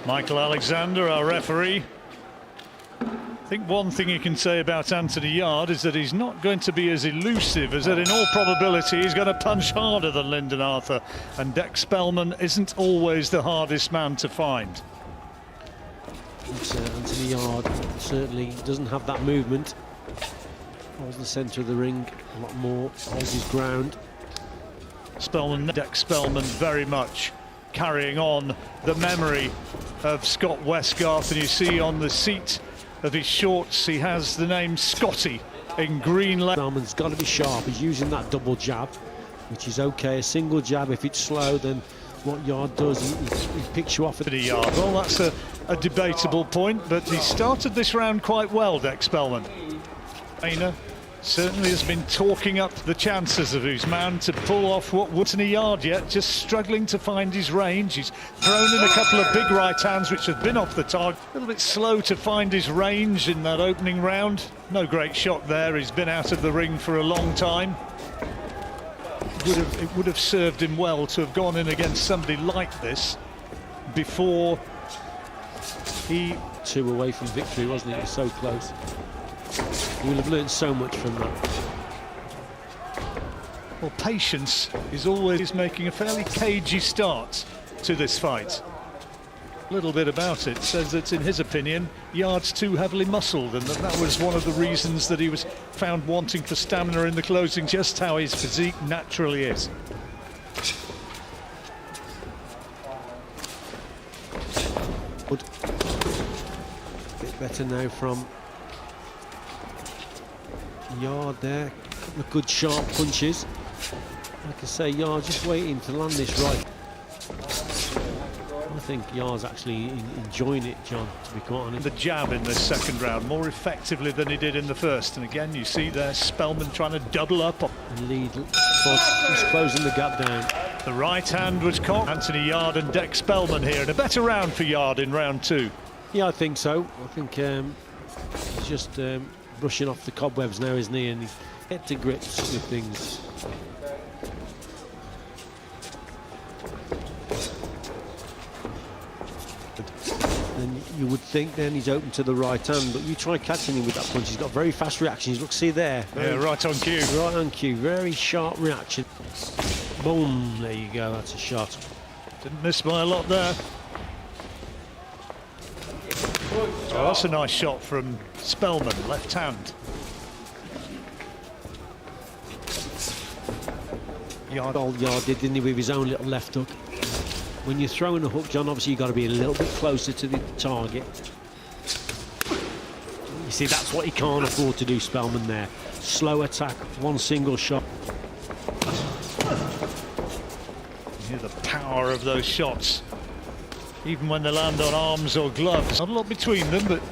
Michael Alexander, our referee. I think one thing you can say about Anthony Yarde is that he's not going to be as elusive as that. In all probability, he's going to punch harder than Lyndon Arthur, and Dac Spelman isn't always the hardest man to find. Anthony Yarde certainly doesn't have that movement. Holds the centre of the ring a lot more, holds his ground. Dac Spelman very much carrying on the memory of Scott Westgarth, and you see on the seat of his shorts he has the name Scotty in green. Spelman's got to be sharp. He's using that double jab, which is okay. A single jab, if it's slow, then what Yarde does, he picks you off at the Yarde. Well, that's a debatable point, but he started this round quite well, Dac Spelman. Trainer certainly has been talking up the chances of his man to pull off what Anthony Yarde yet, just struggling to find his range. He's thrown in a couple of big right hands which have been off the target. A little bit slow to find his range in that opening round. No great shot there. He's been out of the ring for a long time. It would have served him well to have gone in against somebody like this before he... 2 away from victory, wasn't he? It was so close. He will have learned so much from that. Well, patience is always making a fairly cagey start to this fight. A little bit about it says that, in his opinion, Yarde's too heavily muscled, and that was one of the reasons that he was found wanting for stamina in the closing, just how his physique naturally is. Good. Bit better now from Yarde there. A couple of good sharp punches. Like I say, Yarde just waiting to land this right. I think Yarde's actually enjoying it, John, to be quite honest. The jab in this second round more effectively than he did in the first, and again you see there Spelman trying to double up and lead. He's closing the gap down. The right hand was caught. Anthony Yarde and Dac Spelman here, and a better round for Yarde in round 2. Yeah, I think so. I think he's just brushing off the cobwebs now, isn't he? And he's get to grips with things. And you would think then he's open to the right hand, but you try catching him with that punch. He's got very fast reactions. Look, see there. Yeah, right on cue. Right on cue. Very sharp reaction. Boom. There you go. That's a shot. Didn't miss by a lot there. Oh, that's a nice shot from Spelman, left hand. Yarde did, didn't he, with his own little left hook. When you're throwing a hook, John, obviously you've got to be a little bit closer to the target. You see, that's what he can't afford to do, Spelman there. Slow attack, one single shot. You hear the power of those shots, even when they land on arms or gloves. Not a lot between them, but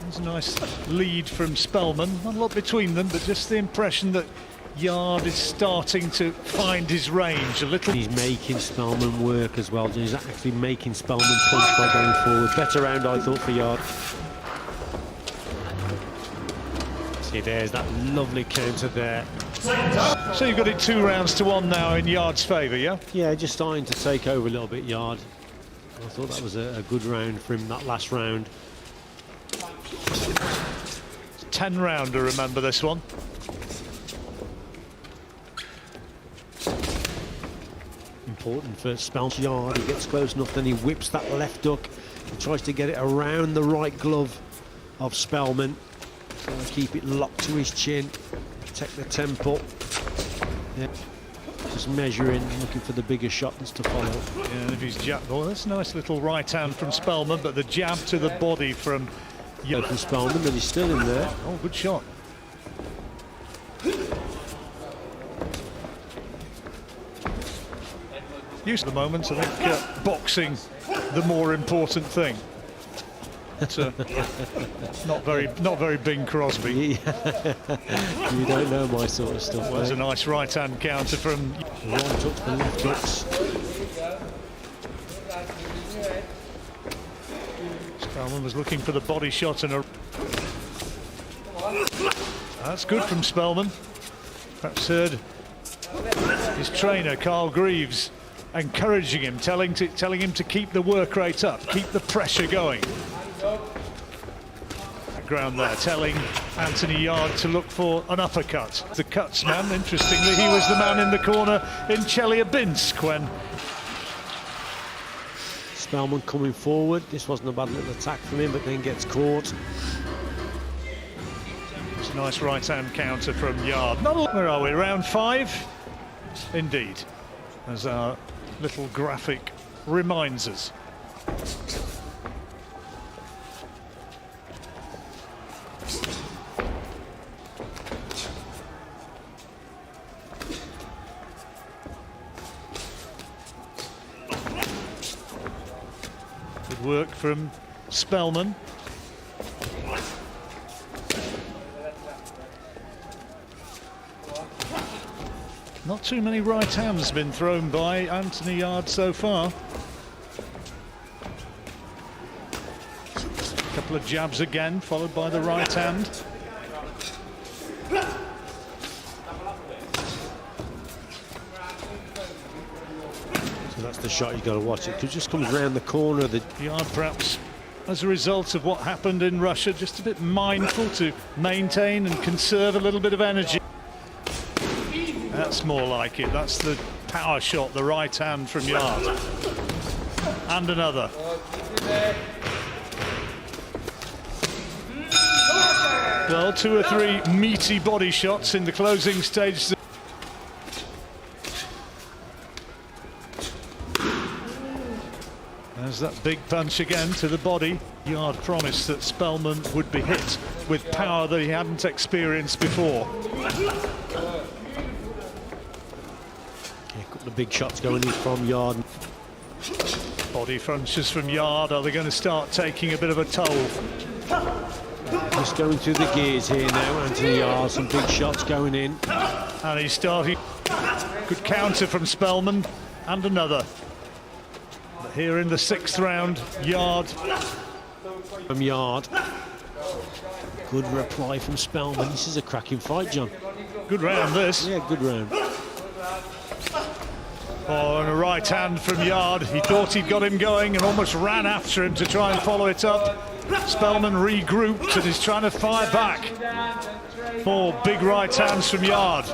there's a nice lead from Spelman. Not a lot between them, but just the impression that Yarde is starting to find his range a little. He's making Spelman work as well. He's actually making Spelman punch by going forward. Better round, I thought, for Yarde. See, there's that lovely counter there. So you've got it 2 rounds to 1 now in Yarde's favour, yeah? Yeah, just starting to take over a little bit, Yarde. I thought that was a good round for him, that last round. 10-rounder, remember this one. Important for Spelman. Yarde, he gets close enough, then he whips that left hook. He tries to get it around the right glove of Spelman. Trying to keep it locked to his chin, protect the temple. Yeah. Just measuring, looking for the bigger shot that's to follow. Yeah, and if he's jab, oh, that's a nice little right hand from Spelman, but the jab to the body from Spelman, but he's still in there. Oh, good shot. Used at the moment, I think boxing the more important thing. But, not very Bing Crosby. You don't know my sort of stuff. Well, there's a nice right hand counter from right hook to left hooks. Spelman was looking for the body shot and that's good from Spelman. Perhaps heard his trainer Carl Greaves encouraging him, telling him to keep the work rate up, keep the pressure going. Background there, telling Anthony Yarde to look for an uppercut. The cuts man, interestingly, he was the man in the corner in Chelyabinsk when... Spelman coming forward. This wasn't a bad little attack from him, but then gets caught. It's a nice right-hand counter from Yarde. Where are we, round 5? Indeed, as our little graphic reminds us. Good work from Spelman. Not too many right hands been thrown by Anthony Yarde so far. A couple of jabs again, followed by the right hand. So that's the shot you've got to watch. It just comes round the corner of the... Yarde, perhaps as a result of what happened in Russia, just a bit mindful to maintain and conserve a little bit of energy. That's more like it. That's the power shot, the right hand from Yarde. And another. Well, 2 or 3 meaty body shots in the closing stage. There's that big punch again to the body. Yarde promised that Spelman would be hit with power that he hadn't experienced before. A couple of big shots going in from Yarde. Body punches from Yarde. Are they going to start taking a bit of a toll? Just going through the gears here now, Anthony Yarde. Some big shots going in. And he's starting. Good counter from Spelman. And another. But here in the 6th round, Yarde. From Yarde. Good reply from Spelman. This is a cracking fight, John. Good round, this. Yeah, good round. Oh, and a right hand from Yarde. He thought he'd got him going and almost ran after him to try and follow it up. Spelman regrouped and is trying to fire back. 4 big right hands from Yarde.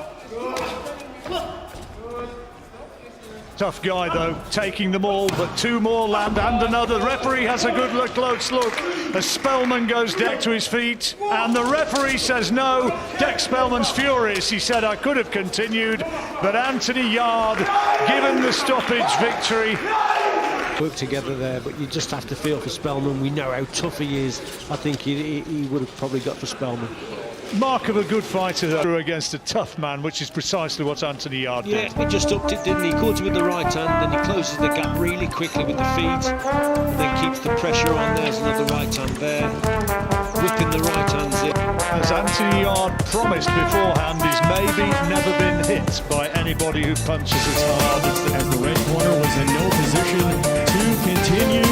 Tough guy, though, taking them all, but 2 more land and another. The referee has a good look, close look as Spelman goes Dac to his feet, and the referee says no. Dac Spelman's furious. He said, I could have continued, but Anthony Yarde given the stoppage victory. Work together there, but you just have to feel for Spelman. We know how tough he is. I think he would have probably got for Spelman. Mark of a good fighter against a tough man, which is precisely what Anthony Yarde did. Yeah, he just upped it, didn't he? Caught it with the right hand, then he closes the gap really quickly with the feet, and then keeps the pressure on. There's another right hand there, whipping the right hands in. As Anthony Yarde promised beforehand, he's maybe never been hit by anybody who punches as hard as the red corner was in no position to continue.